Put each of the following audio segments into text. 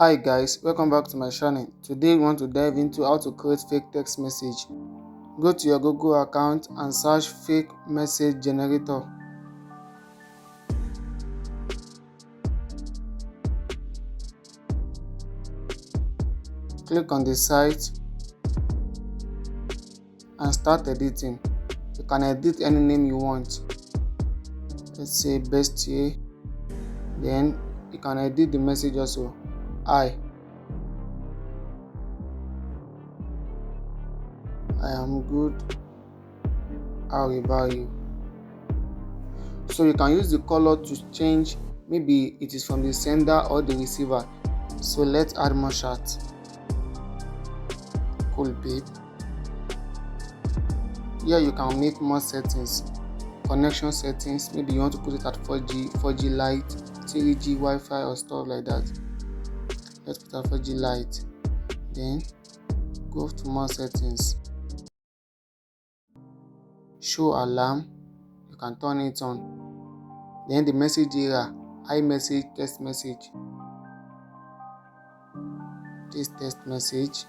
Hi guys, welcome back to my channel. Today we want to dive into how to create fake text message. Go to your Google account and search fake message generator. Click on the site and start editing. You can edit any name you want. Let's say Bestie. Then you can edit the message also. I am good. How about you? So you can use the color to change, maybe it is from the sender or the receiver. So let's add more shots. Cool babe. Here you can make more settings, connection settings. Maybe you want to put it at 4G light, 3G Wi-Fi or stuff like that. Let's put at 4G light. Then go to more settings. Show alarm, you can turn it on. Then the message era, iMessage, text message. This text message,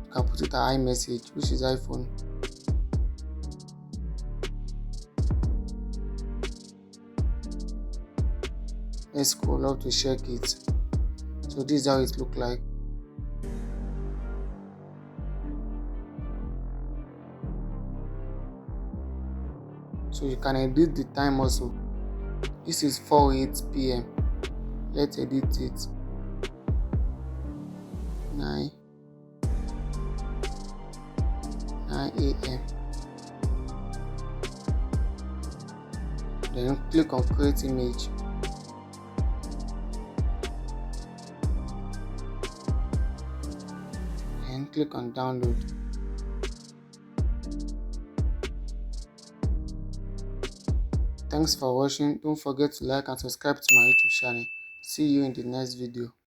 you can put it at iMessage, which is iPhone. Let's scroll up to check it. So this is how it look like. So you can edit the time also. This is 4:08 p.m. Let's edit it. 9 a.m. Then click on create image. And click on download. Thanks for watching. Don't forget to like and subscribe to my YouTube channel. See you in the next video.